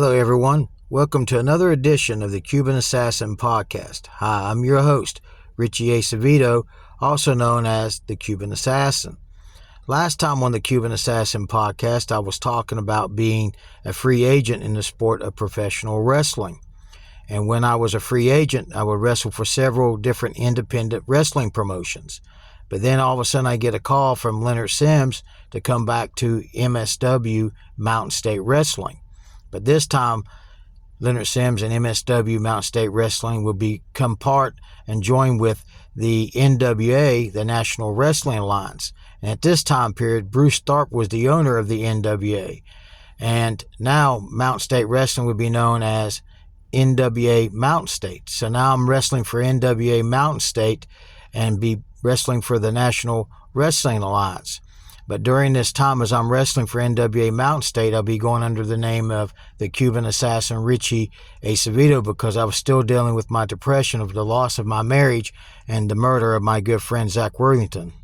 Hello, everyone. Welcome to another edition of the Cuban Assassin Podcast. Hi, I'm your host, Richie Acevedo, also known as the Cuban Assassin. Last time on the Cuban Assassin Podcast, I was talking about being a free agent in the sport of professional wrestling. And when I was a free agent, I would wrestle for several different independent wrestling promotions. But then all of a sudden I get a call from Leonard Sims to come back to MSW Mountain State Wrestling. But this time, Leonard Sims and MSW Mountain State Wrestling will become part and join with the NWA, the National Wrestling Alliance. And at this time period, Bruce Tharp was the owner of the NWA. And now Mountain State Wrestling would be known as NWA Mountain State. So now I'm wrestling for NWA Mountain State and be wrestling for the National Wrestling Alliance. But during this time, as I'm wrestling for NWA Mountain State, I'll be going under the name of the Cuban Assassin Richie Acevedo because I was still dealing with my depression of the loss of my marriage and the murder of my good friend Zach Worthington.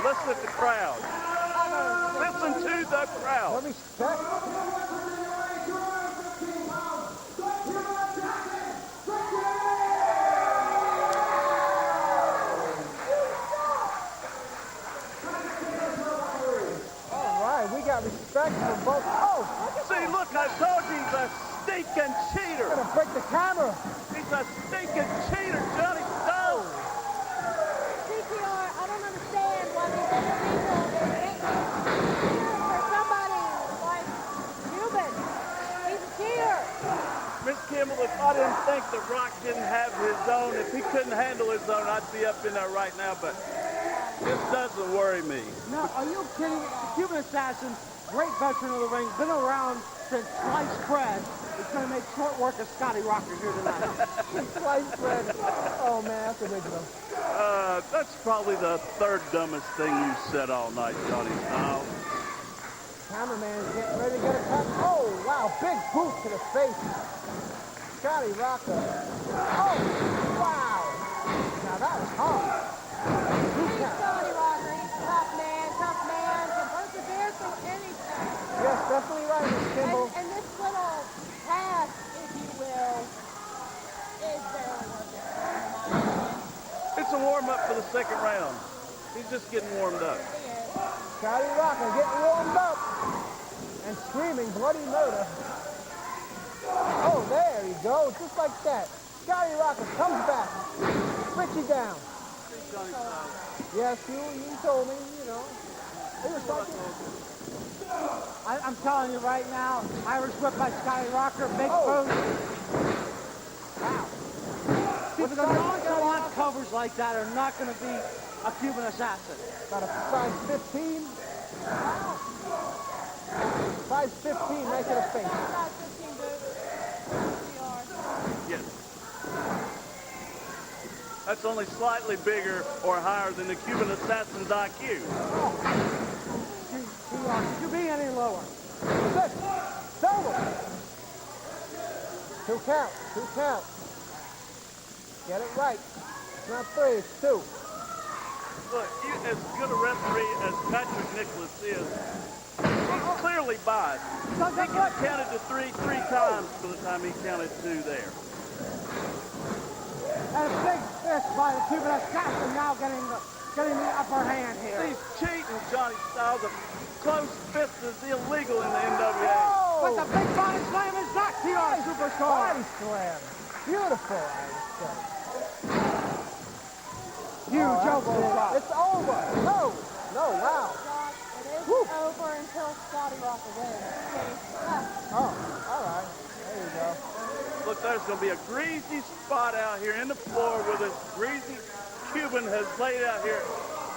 Listen at the crowd. Listen to the crowd. Let me check. All right, we got respect for both. Oh, see, look, I told you he's a stinking cheater. I'm gonna break the camera. He's a stinking cheater, Johnny Stone. CPR, I don't understand why these other people cheer for somebody like Cuban. He's a cheater. Miss Kimball, if I didn't think The Rock didn't have his own, if he couldn't handle his own, I'd be up in there right now, but this doesn't worry me. No, are you kidding? The Cuban Assassin, great veteran of the ring, been around since sliced bread. He's going to make short work of Scotty Rocker here tonight. Sliced bread. Oh, man, that's original. That's probably the third dumbest thing you said all night, Johnny Stone. Cameraman is getting ready to get a cut. Oh, wow, big boot to the face. Scotty Rocker. Oh, wow. Now that was hard. He's Scotty Rocker. He's a tough man, can persevere through anything. Yes, definitely right, Miss Kimball. And this little pass, if you will, is barely worth it. It's a warm-up for the second round. He's just getting warmed up. He is. Scotty Rocker getting warmed up and screaming bloody murder. Oh, there he goes, just like that. Scotty Rocker comes back. Richie down. Yes, you told me, you know. It was I'm telling you right now, Irish whip by Scotty Rocker, big boot. Wow. With the nonchalant covers like that are not going to be a Cuban assassin. About a size 15. Wow. Size 15, nice in the face. Size 15 boots. Yes. That's only slightly bigger or higher than the Cuban Assassin's IQ. Could you be any lower? 6. Double. 2 count. 2 count. Get it right. It's not 3, it's 2. Look, as good a referee as Patrick Nicholas is, he's clearly biased. He counted to three times by the time he counted 2 there. And a big fist by the Cuban assassin now getting the upper hand here. He's cheating, Johnny Styles. A close fist is illegal in the NWA. Oh. But the big body slam is not TR Superstar. Body slam. Beautiful, I would say. Huge elbow drop. It's over. No, wow. It isn't over until Scotty Rocker wins. Oh, all right. There you go. Look, there's going to be a greasy spot out here in the floor where this greasy Cuban has laid out here.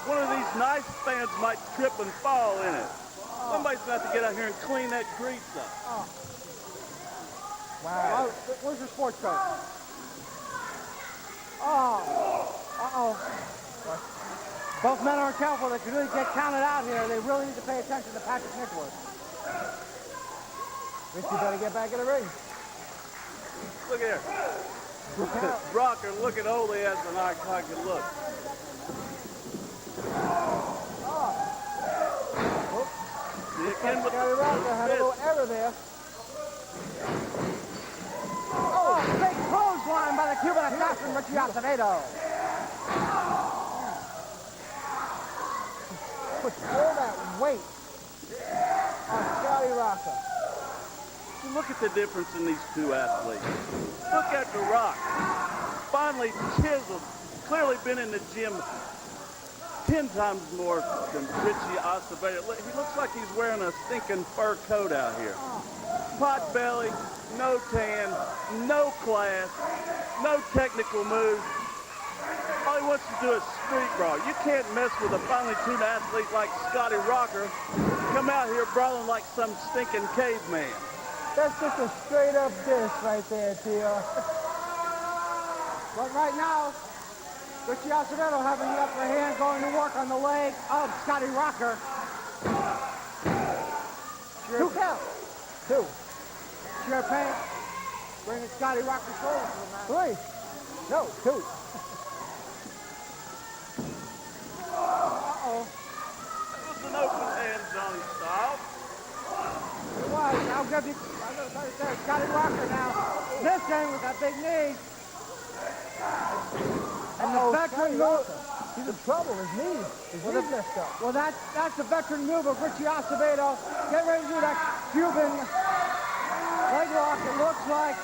One of these nice fans might trip and fall in it. Somebody's got to get out here and clean that grease up. Oh. Wow. Where's your sports coat? Oh. Uh-oh. Both men aren't careful. They could really get counted out here. They really need to pay attention to Patrick Nicholas. Richie better get back in the ring. Look here. Rocker looking only as an icon can look. Scotty Rocker had a little error there. Oh, big clothesline by the Cuban assassin, Richie Acevedo. Puts all that weight on Scotty Rocker. Look at the difference in these two athletes. Look at The Rock. Finally chiseled. Clearly been in the gym 10 times more than Richie Acevedo. He looks like he's wearing a stinking fur coat out here. Pot belly, no tan, no class, no technical moves. All he wants to do is street brawl. You can't mess with a finely tuned athlete like Scotty Rocker. Come out here brawling like some stinking caveman. That's just a straight up diss right there, Tio. But right now, Richie Acevedo having the upper hand, going to work on the leg of Scotty Rocker. 2 count. 2. Sheer pain. Bringing Scotty Rocker's shoulder to the mat. 3. No, 2. Uh-oh. That was an open hand, Johnny Styles. It was. I'll give you, Scotty Rocker now. This game with that big knee. And the veteran move. He's in trouble. His knee. His knee messed up. Well, that's the veteran move of Richie Acevedo. Get ready to do that Cuban leg lock. It looks like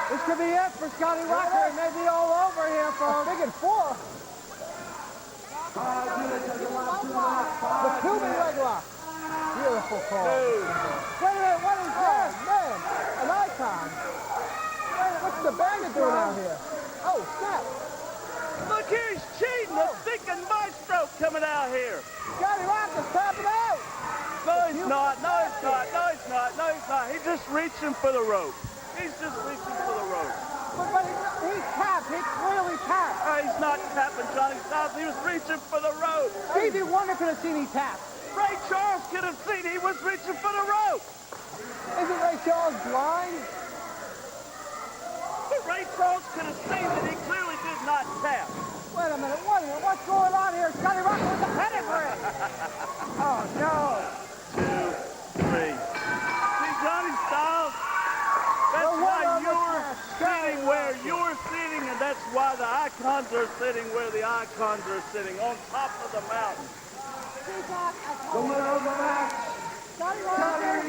this could be it for Scotty Rocker. It may be all over here for big and 4. The Cuban leg lock. Beautiful call. Wait a minute, what is that? Man, an icon. What's the bandit doing out here? Oh, snap. Look here, he's cheating. The stinking maestro coming out here. Scotty Rocker's tapping out. No, he's not. No, he's not. No, he's not. No, he's not. He's just reaching for the rope. He's just reaching for the rope. But he's tapped. He clearly tapped. He's not tapping Johnny Styles. He was reaching for the rope. Stevie Wonder could have seen he tapped. Ray Charles could have seen he was reaching for the rope. Isn't Ray Charles blind? Ray Charles could have seen that he clearly did not tap. Wait a minute, what's going on here? Scotty Rocker with the pedigree. Oh, no. 2, 3. See, Johnny Styles, that's why you're sitting where you're sitting, and that's why the icons are sitting where the icons are sitting, on top of the mountain. The winner of the match, Scotty Rocker.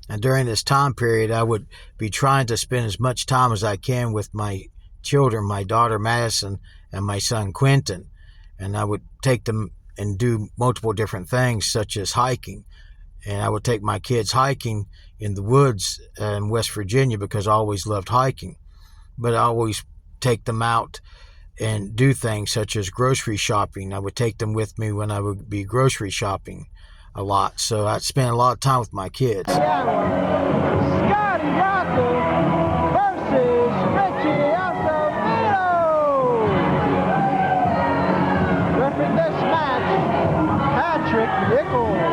And during this time period, I would be trying to spend as much time as I can with my children, my daughter Madison and my son Quentin. And I would take them and do multiple different things, such as hiking. And I would take my kids hiking in the woods in West Virginia because I always loved hiking. But I always take them out and do things such as grocery shopping. I would take them with me when I would be grocery shopping a lot. So I'd spend a lot of time with my kids. Scotty Rocker versus Richie Acevedo. Referee this match, Patrick Nichols.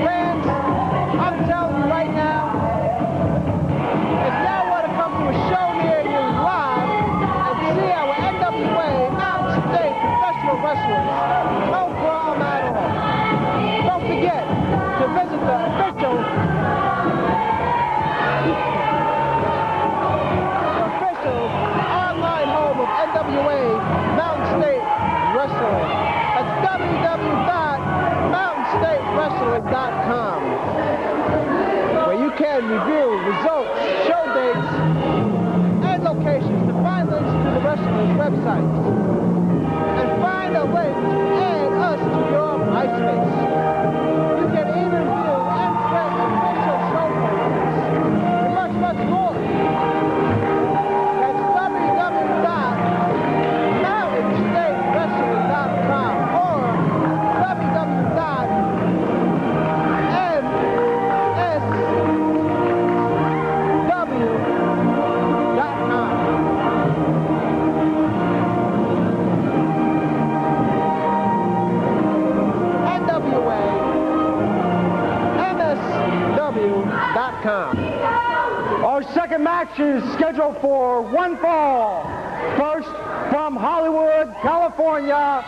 Fans, I'm telling you right now, if y'all want to come to a show near you live and see our NWA Mountain State professional wrestlers, no problem at all. Don't forget to visit the official online home of NWA Mountain State Wrestling. That's www.mountainstatewrestling.com, where you can review results, show dates, and locations to find links to the wrestlers' websites, and find a way to add us to your MySpace. You can even view and print official show posters and much more. That's www.mountainstatewrestling.com or www.msw.com. NWA.com. Our second match is scheduled for one fall. First, from Hollywood, California,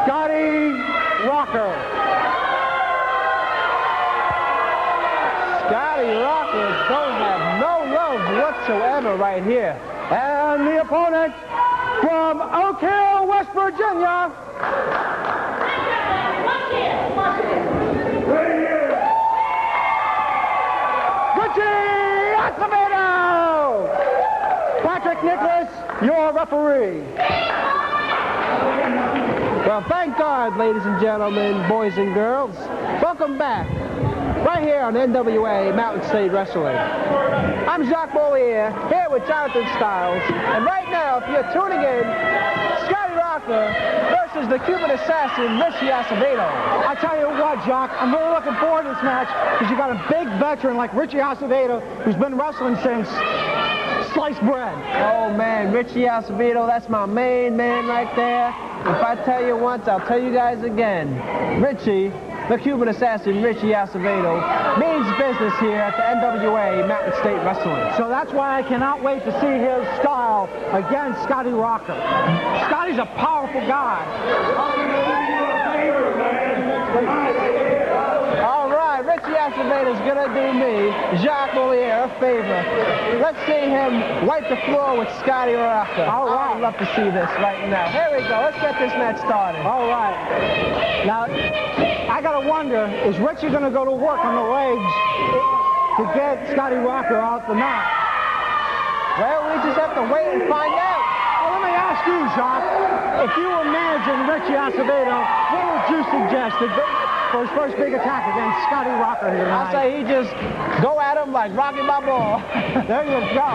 Scotty Rocker. Scotty Rocker don't have no love whatsoever right here. And the opponent from Oak Hill, West Virginia, Richie Acevedo. Patrick Nicholas, your referee. Well, thank God, ladies and gentlemen, boys and girls. Welcome back, right here on NWA Mountain State Wrestling. I'm Jacques Bollier, here with Jonathan Styles. And right now, if you're tuning in, Scotty Rocker versus the Cuban assassin, Richie Acevedo. I tell you what, Jacques, I'm really looking forward to this match because you got a big veteran like Richie Acevedo who's been wrestling since sliced bread. Oh, man, Richie Acevedo, that's my main man right there. If I tell you once, I'll tell you guys again. Richie, the Cuban assassin, Richie Acevedo, means business here at the NWA Mountain State Wrestling. So that's why I cannot wait to see his style against Scotty Rocker. Scotty's a powerful guy. All right, Richie Acevedo's gonna do me, Jacques Bollier, a favor. Let's see him wipe the floor with Scotty Rocker. All right. I'd love to see this right now. Here we go. Let's get this match started. All right. Now, I gotta wonder, is Richie gonna go to work on the legs to get Scotty Rocker off the mat? Well, we just have to wait and find out. Well, let me ask you, Jacques, if you were managing Richie Acevedo, what would you suggest for his first big attack against Scotty Rocker here tonight? I'll say he just go at him like Rocky Balboa. There you go.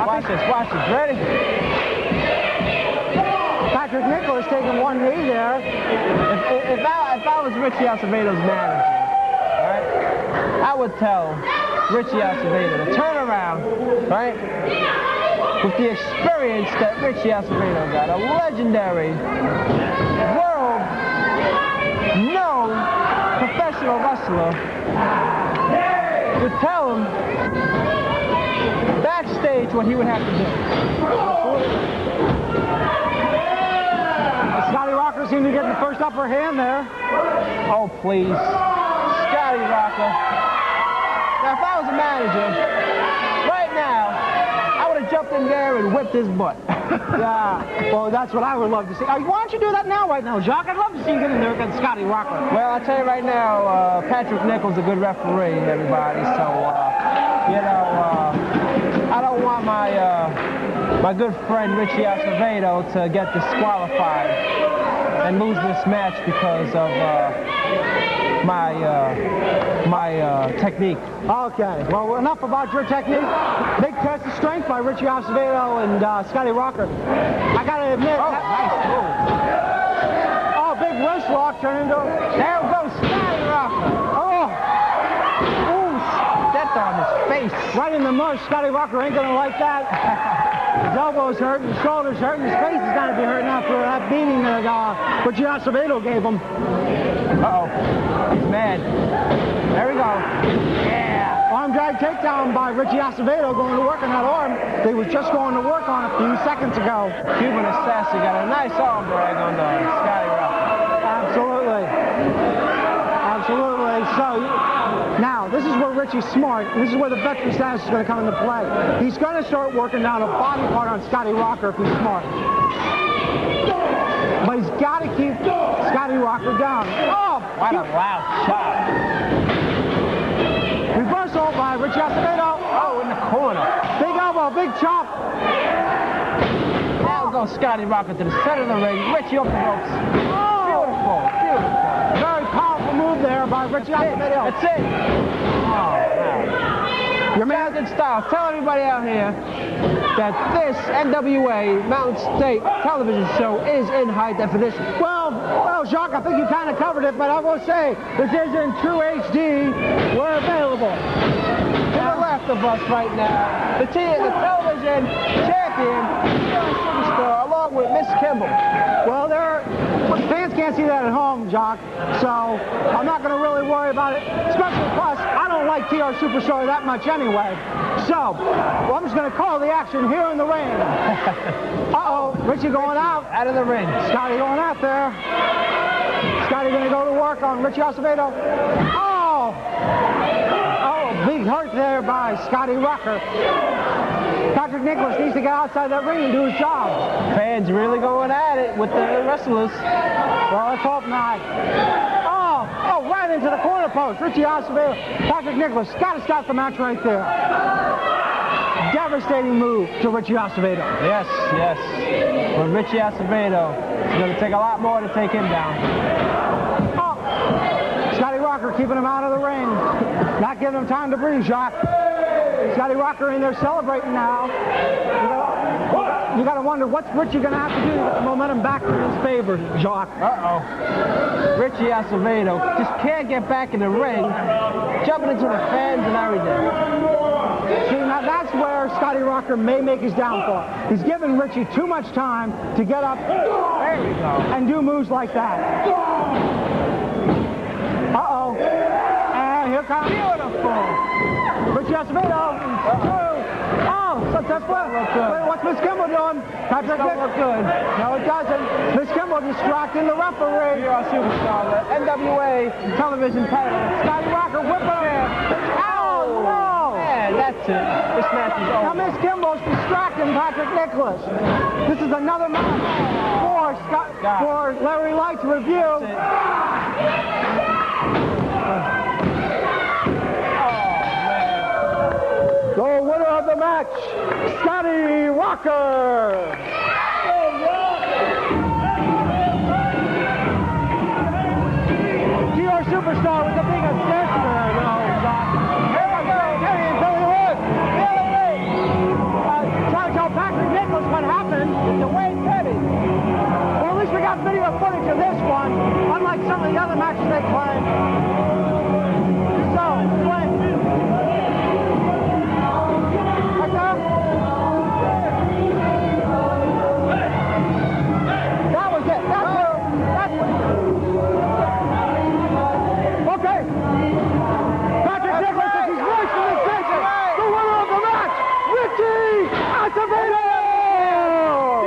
Watch this, watch this. Ready? Patrick Nicholas taking one knee there. If I was Richie Acevedo's manager, right, I would tell Richie Acevedo to turn around, right, with the experience that Richie Acevedo got, a legendary, world-known professional wrestler, would tell him backstage what he would have to do. Scotty Rocker seemed to get the first upper hand there. Oh, please. Scotty Rocker. Now, if I was a manager, right now, I would have jumped in there and whipped his butt. Yeah, well, that's what I would love to see. Why don't you do that now, right now, Jacques? I'd love to see you get in there against Scotty Rocker. Well, I'll tell you right now, Patrick Nichols is a good referee, everybody, so, you know, I don't want my good friend Richie Acevedo to get disqualified and lose this match because of my technique. Okay, well, enough about your technique. Big test of strength by Richie Acevedo and Scotty Rocker. I gotta admit. Oh, nice move. Oh, big wrist lock turned into. There goes Scotty Rocker. Oh! Ooh! Stepped on his face. Right in the mush. Scotty Rocker ain't gonna like that. His elbows hurt, his shoulders hurt, and his face is gonna be hurting after that beating that Richie Acevedo gave him. Uh-oh. He's mad. There we go. Yeah. Arm drag takedown by Richie Acevedo going to work on that arm. They were just going to work on a few seconds ago. Cuban assassin got a nice arm drag on the Scotty Rocker. Absolutely. Absolutely. So, now, this is where Richie's smart. This is where the veteran status is going to come into play. He's going to start working down a body part on Scotty Rocker if he's smart. But he's got to keep Scotty Rocker down. Oh! What a loud shot. Reversal by Richie Acevedo. Oh, in the corner. Big elbow, big chop. Now goes Scotty Rocker to the center of the ring. Richie up the ropes. Oh! Beautiful, beautiful. Very powerful move there by Richie Acevedo. That's it. Oh, wow. Your Jonathan Styles, tell everybody out here that this NWA Mountain State television show is in high definition. Well, Jacques, I think you kind of covered it, but I will say this is in true HD. We're available. To the left of us right now, the television champion, superstar, along with Miss Kimball. Well, they're can't see that at home, Jock, so I'm not going to really worry about it. Especially plus, I don't like TR Superstar that much anyway. So, I'm just going to call the action here in the ring. Uh-oh, Richie going out. Out of the ring. Scotty going out there. Scotty going to go to work on Richie Acevedo. Oh! Oh, big hurt there by Scotty Rocker. Patrick Nicholas needs to get outside that ring and do his job. Fans really going at it with the wrestlers. Well, let's hope not. Oh, right into the corner post. Richie Acevedo, Patrick Nicholas, got to stop the match right there. Devastating move to Richie Acevedo. Yes, yes. But Richie Acevedo is going to take a lot more to take him down. Oh, Scotty Rocker keeping him out of the ring. Not giving him time to breathe, Jacques. Scotty Rocker in there celebrating now. You got to wonder what's Richie going to have to do to get the momentum back in his favor, Jacques. Uh-oh. Richie Acevedo just can't get back in the ring, jumping into the fans and everything. See, now that's where Scotty Rocker may make his downfall. He's giving Richie too much time to get up There we go. and do moves like that. Uh-oh. And here comes beautiful. Richie Acevedo. Oh, successful. Wait, what's Miss Kimball doing? Patrick Don't look good. No, it doesn't. Miss Kimball distracting the referee. You're a superstar. The NWA television title. Scotty Rocker whipping him. Oh, no. Man, that's it. This match is Now over. Miss Kimball's distracting Patrick Nicholas. This is another match for Larry Light's review. The winner of the match, Scotty Rocker. TR Superstar with the big assist there, Here we go, Billy Wood. Trying to tell Patrick Nicholas what happened to Wayne Petty. Well, at least we got video footage of this one, unlike some of the other matches they played. So, Wayne. That was it. That's okay. Patrick Nicholas, as he's racing the station, the winner of the match, Richie Acevedo!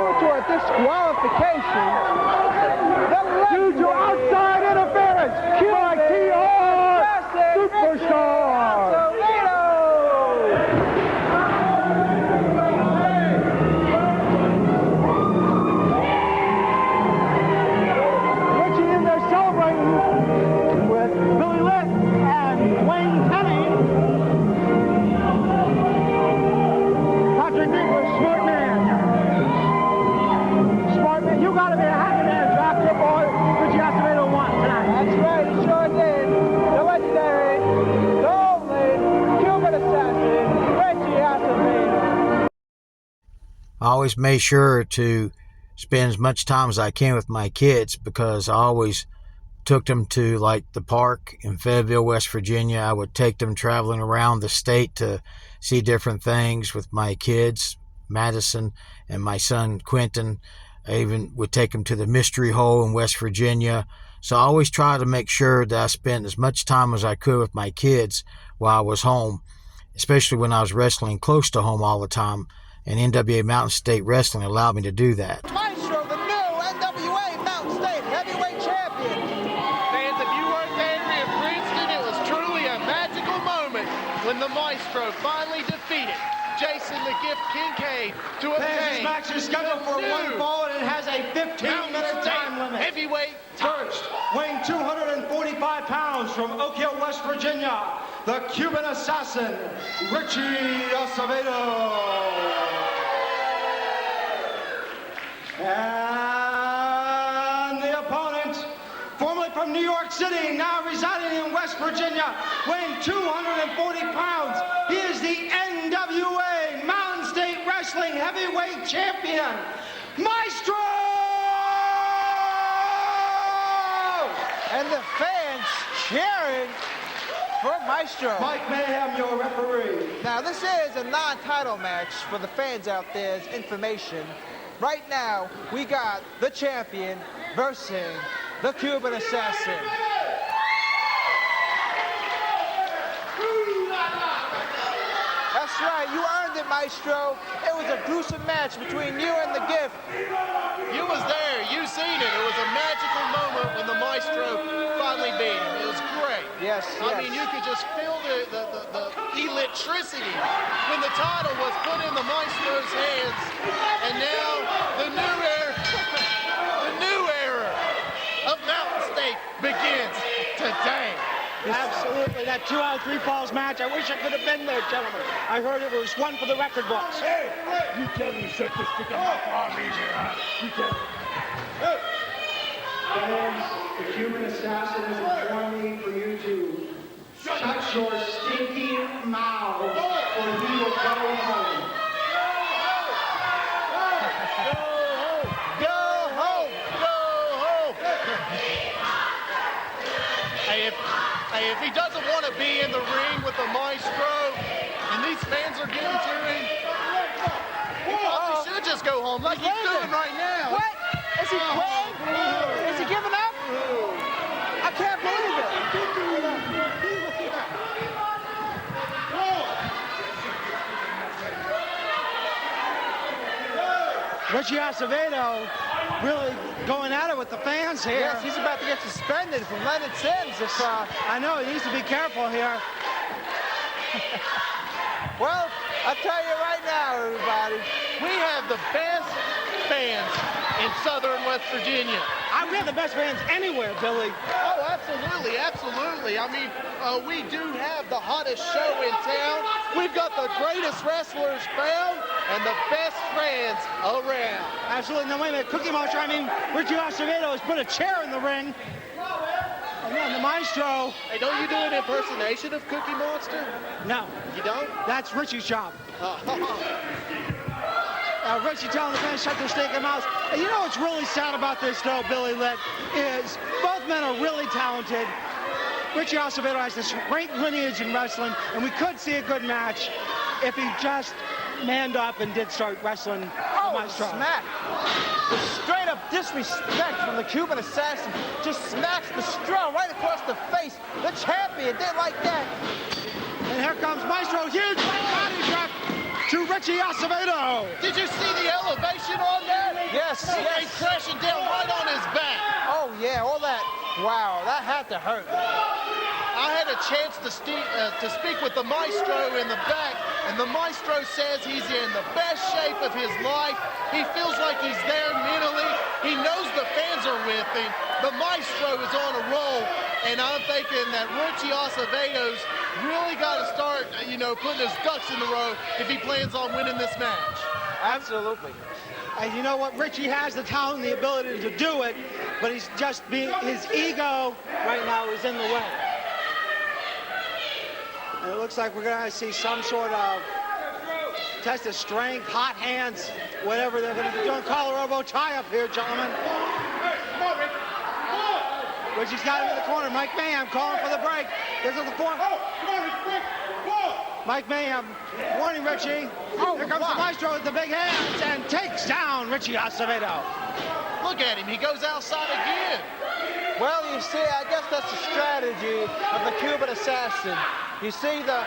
Due to a disqualification, Due to outside interference by TR Superstar. Richie in there celebrating with Billy Litt and Wayne Penny. Patrick Nicholas, smart man. Smart man. You got to be a happy man, Jack. Your boy, Richie Acevedo won tonight. That's right, he sure did. The legendary, the only Cuban assassin, Richie Acevedo. I always made sure to spend as much time as I can with my kids because I always took them to like the park in Fayetteville, West Virginia. I would take them traveling around the state to see different things with my kids, Madison and my son Quentin. I even would take them to the Mystery Hole in West Virginia. So I always tried to make sure that I spent as much time as I could with my kids while I was home, especially when I was wrestling close to home all the time. And NWA Mountain State Wrestling allowed me to do that. Maestro, the new NWA Mountain State Heavyweight Champion. Fans, if you weren't there in Princeton, it was truly a magical moment when the Maestro finally defeated Jason the Gift Kincaid to This obtain match is scheduled for the one new fall and it has a 15-minute time limit. Heavyweight First, weighing 245 pounds from Oak Hill, West Virginia, the Cuban assassin, Richie Acevedo. And the opponent, formerly from New York City, now residing in West Virginia, weighing 240 pounds. He is the NWA Mountain State Wrestling Heavyweight Champion, Maestro! And the fans cheering for Maestro. Mike Mayhem, your referee. Now, this is a non-title match for the fans out there's information. Right now, we got the champion versus the Cuban Assassin. That's right, you earned it, Maestro. It was a gruesome match between you and the Gift. You was there, you seen it. It was a magical moment when the Maestro finally beat him. It was great. Yes, I mean, you could just feel the electricity when the title was put in the Maestro's hands. And now the new era of Mountain State begins today. Absolutely, that 2 out of 3 falls match. I wish I could have been there, gentlemen. I heard it was one for the record books. Hey, you tell me shut this stick of mouth on me here, huh? You tell me. Hey. Fans, the Cuban Assassin is warning for you to shut your stinky mouths or he will go home. Go home! Go home! Hey, if he doesn't want to be in the ring with the Maestro, and these fans are getting to him, he probably should just go home like he's doing right now. What? Is he quitting? Is he giving up? I can't believe it. Richie Acevedo really going at it with the fans here. Yes, he's about to get suspended from Leonard Sims. I know, he needs to be careful here. Well, I'll tell you right now, everybody. We have the best fans in Southern West Virginia. We have the best fans anywhere, Billy. Oh, absolutely, absolutely. I mean, we do have the hottest show in town. We've got the greatest wrestlers found and the best fans around. Absolutely. Now, wait a minute. Cookie Monster, I mean, Richie Acevedo has put a chair in the ring. And then the Maestro. Hey, don't you do an impersonation of Cookie Monster? No. You don't? That's Richie's job. Richie telling the fans shut their stinking mouths. And you know what's really sad about this, though, Billy Litt, is both men are really talented. Richie Acevedo has this great lineage in wrestling, and we could see a good match if he just manned up and did start wrestling the Maestro. Smack. The straight up disrespect from the Cuban Assassin just smacks the straw right across the face. The champion did like that. And here comes Maestro, huge body drop to Richie Acevedo. Did you see the elevation on that? Yes, He yes. came crashing down right on his back. Oh, yeah, all that. Wow, that had to hurt. I had a chance to speak with the Maestro in the back, and the Maestro says he's in the best shape of his life. He feels like he's there mentally. He knows the fans are with him. The Maestro is on a roll, and I'm thinking that Richie Acevedo's really got to start, putting his ducks in the row if he plans on winning this match. Absolutely. And you know what? Richie has the talent and the ability to do it, but he's just his ego right now is in the way. And it looks like we're going to see some sort of test of strength, hot hands, whatever they're going to be doing. Collar elbow tie up here, gentlemen. Richie's got him in the corner. Mike Mayhem calling for the break. This is the corner. Mike Mayhem warning Richie. Here comes the Maestro with the big hands and takes down Richie Acevedo. Look at him. He goes outside again. Well, you see, I guess that's the strategy of the Cuban Assassin. You see, the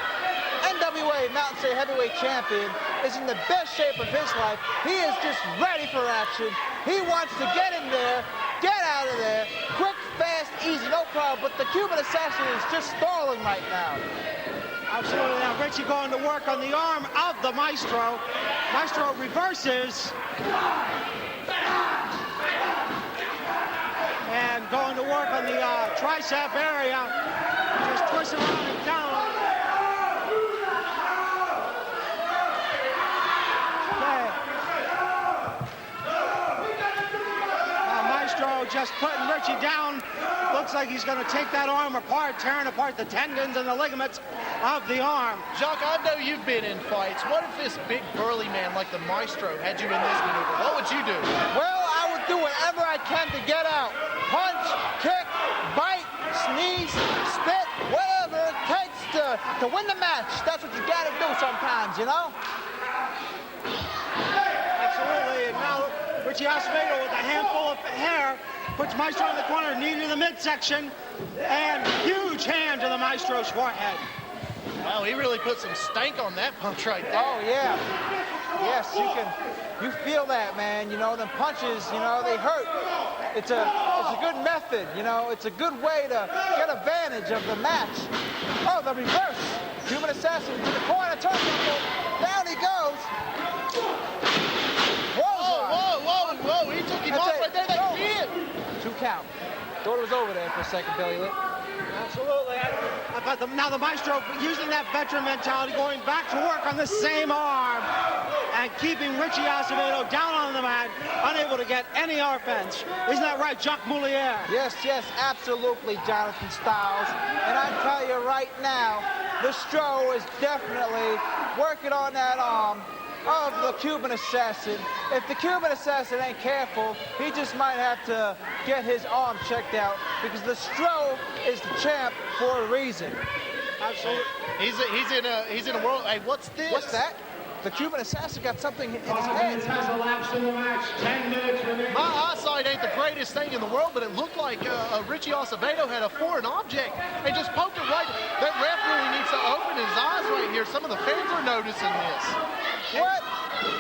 NWA Mountain State Heavyweight Champion is in the best shape of his life. He is just ready for action. He wants to get in there, get out of there, quick, fast, easy, no problem. But the Cuban Assassin is just stalling right now. Absolutely. Now Richie going to work on the arm of the Maestro. Maestro reverses. And going to work on the tricep area. Just twisting around and down. Okay. Now Maestro just putting Richie down. Looks like he's going to take that arm apart, tearing apart the tendons and the ligaments of the arm. Jacques, I know you've been in fights. What if this big burly man like the Maestro had you in this maneuver? What would you do? Well, I would do whatever I can to get out. Punch, kick, bite, sneeze, spit, whatever it takes to win the match. That's what you got to do sometimes, you know? Absolutely. And now Richie Acevedo with a handful of hair puts Maestro in the corner, knee to the midsection, and huge hand to the Maestro's forehead. Wow, he really put some stank on that punch right there. Oh, yeah. Yes, you feel that, man. You know, them punches, you know, they hurt. It's a good method, you know. It's a good way to get advantage of the match. Oh, the reverse. Cuban Assassin to the corner, turnbuckle. Down he goes. Whoa, he took him off right there, that pin. 2 count. Thought it was over there for a second, Billy Lit. Absolutely. Now the Maestro using that veteran mentality, going back to work on the same arm and keeping Richie Acevedo down on the mat, unable to get any offense. Isn't that right, Jacques Moulier? Yes, absolutely, Jonathan Styles. And I tell you right now, the Stro is definitely working on that arm of the Cuban Assassin. If the Cuban Assassin ain't careful, he just might have to get his arm checked out, because the Stro is the champ for a reason. Absolutely. He's in a world. Hey, what's this? What's that? The Cuban Assassin got something in his hands. Has elapsed in the match. 10 minutes remaining. My eyesight ain't the greatest thing in the world, but it looked like Richie Acevedo had a foreign object and just poked it right. That referee needs to open his eyes right here. Some of the fans are noticing this. What?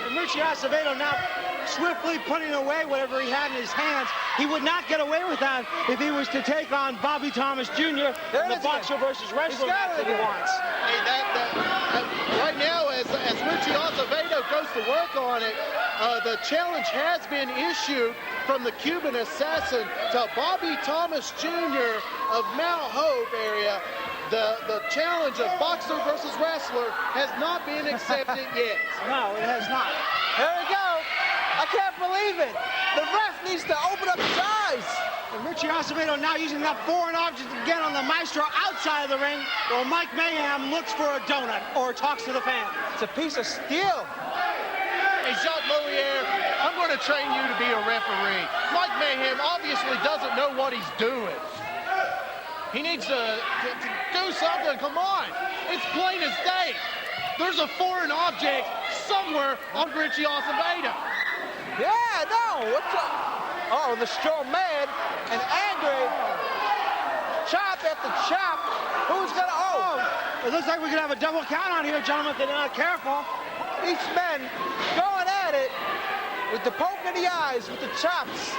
And Richie Acevedo now swiftly putting away whatever he had in his hands. He would not get away with that if he was to take on Bobby Thomas Jr. in the boxer versus wrestler match that he wants. Hey, right now, as Richie Acevedo goes to work on it, the challenge has been issued from the Cuban Assassin to Bobby Thomas Jr. of Mount Hope area. The challenge of boxer versus wrestler has not been accepted yet. No, it has not. Here we go. I can't believe it. The ref needs to open up his eyes. And Richie Acevedo now using that foreign object again on the Maestro outside of the ring, while Mike Mayhem looks for a donut or talks to the fans. It's a piece of steel. Hey, Jacques Moulier, I'm going to train you to be a referee. Mike Mayhem obviously doesn't know what he's doing. He needs to do something. Come on. It's plain as day. There's a foreign object somewhere on Richie Acevedo. Yeah, no. What's up? Oh, the Stro mad and angry. Chop after chop. Who's going to... Oh. It looks like we could have a double count on here, gentlemen, if they're not careful. Each man going at it with the poke in the eyes, with the chops.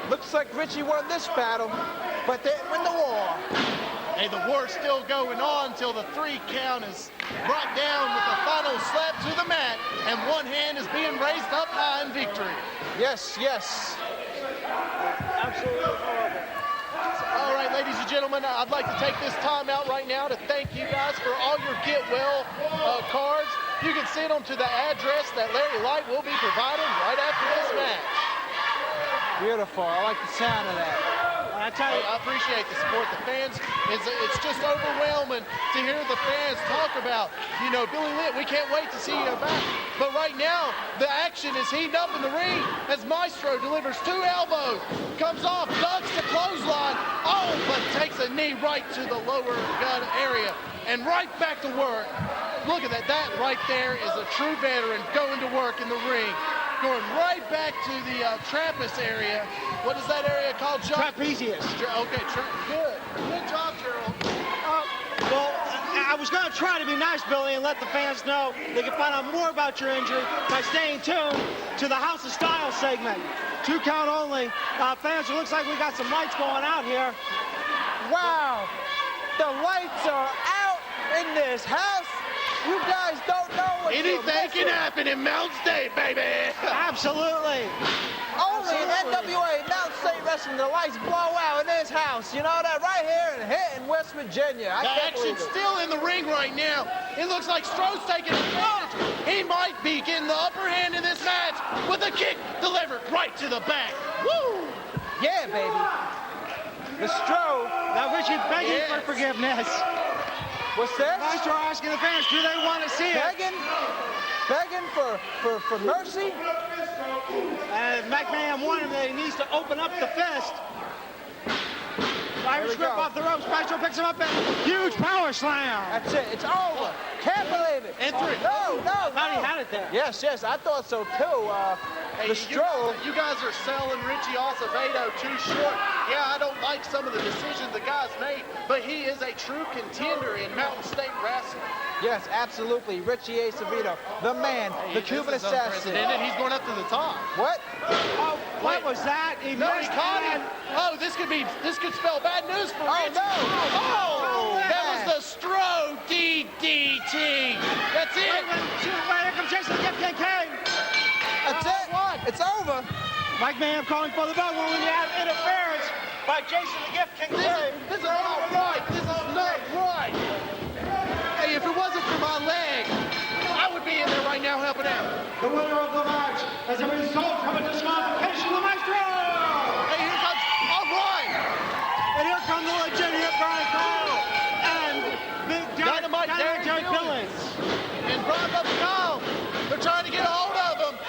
Looks like Richie won this battle, but they didn't win the war. Hey, the war's still going on till the 3 count is brought down with the final slap to the mat, and one hand is being raised up high in victory. Yes. Absolutely horrible. All right, ladies and gentlemen, I'd like to take this time out right now to thank you guys for all your Get Well cards. You can send them to the address that Larry Light will be providing right after this match. Beautiful. I like the sound of that. I tell you, I appreciate the support. The fans, it's just overwhelming to hear the fans talk about, you know, Billy Litt, we can't wait to see you back. But right now, the action is heating up in the ring as Maestro delivers 2 elbows, comes off, ducks the clothesline, but takes a knee right to the lower gut area, and right back to work. Look at that. That right there is a true veteran going to work in the ring. Going right back to the trapezius area. What is that area called, John? Trapezius. Okay, good job, Gerald. Well, I was going to try to be nice, Billy, and let the fans know they can find out more about your injury by staying tuned to the House of Style segment. 2 count only. Fans, it looks like we got some lights going out here. Wow. The lights are out in this house. You guys don't know what anything can happen in Mount State, baby. Absolutely. Only in NWA, Mount State Wrestling, the lights blow out in this house. You know that right here in Hinton, West Virginia. The action's still in the ring right now. It looks like Stro's taking advantage. He might be getting the upper hand in this match with a kick delivered right to the back. Woo! Yeah, baby. The Stro. Now Richie begging for forgiveness. What's that? Maestro asking the fans, do they want to see it? Begging for mercy? And McMahon warned him that he needs to open up the fist. Irish grip off the ropes. Maestro picks him up and huge power slam. That's it. It's over. Can't believe it. And 3. No. no, no. I thought he had it there. Yes, I thought so too. Hey, The stroll. You guys are selling Richie Acevedo too short. Yeah, I don't like some of the decisions the guy's made, but he is a true contender in Mountain State Wrestling. Yes, absolutely. Richie Acevedo, the man, the Cuban This is assassin. unprecedented. He's going up to the top. What? Oh, what was that? He No, he missed caught it. him. Oh, this could spell bad news for Oh, Rich. no. Oh, that was the Stro DDT. That's it. Here comes Jason the Gift Kincaid. That's it. It's over. Mike Mayhem calling for the bell when we have interference by Jason the Gift Kincaid. This is not right. This is not right. Hey, if it wasn't for my leg, I would be in there right now helping out. The winner of the match as a result of a disqualification, the Maestro! Hey, here comes. All right. And here come the legitimate Brian Cole and Big Dynamite Derek Derek Billings. And Bronco Skull. They're trying to get a hold of him.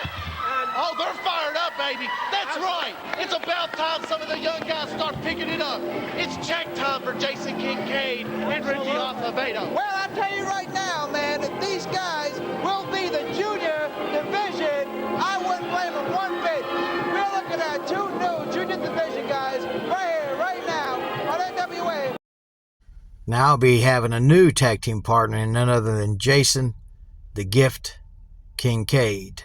Oh, they're fired up, baby. That's right. It's about time some of the young guys start picking it up. It's check time for Jason Kincaid and Richie Acevedo. Well, I tell you right now, man, if these guys will be the junior division, I wouldn't blame them one bit. We're looking at two new junior division guys right here, right now on NWA. Now I'll be having a new tag team partner and none other than Jason the Gift Kincaid.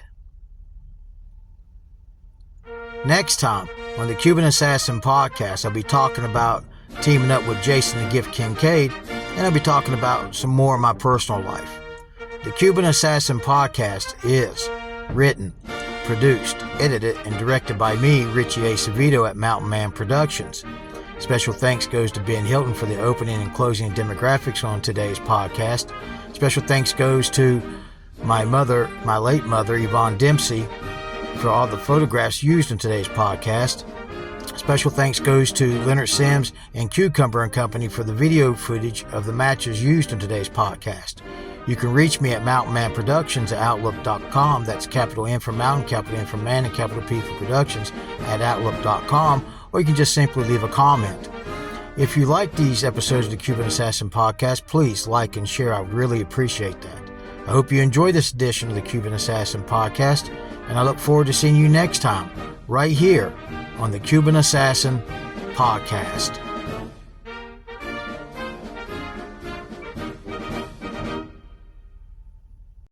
Next time on the Cuban Assassin podcast, I'll be talking about teaming up with Jason the Gift Kincaid, and I'll be talking about some more of my personal life. The Cuban Assassin podcast is written, produced, edited, and directed by me, Richie Acevedo at Mountain Man Productions. Special thanks goes to Ben Hilton for the opening and closing demographics on today's podcast. Special thanks goes to my late mother, Yvonne Dempsey, for all the photographs used in today's podcast. Special thanks goes to Leonard Sims and Cucumber and Company for the video footage of the matches used in today's podcast. You can reach me at Mountain Man Productions at Outlook.com. That's capital M for Mountain, capital M for Man, and capital P for Productions at Outlook.com. Or you can just simply leave a comment. If you like these episodes of the Cuban Assassin podcast, please like and share. I would really appreciate that. I hope you enjoy this edition of the Cuban Assassin podcast, and I look forward to seeing you next time, right here on the Cuban Assassin podcast.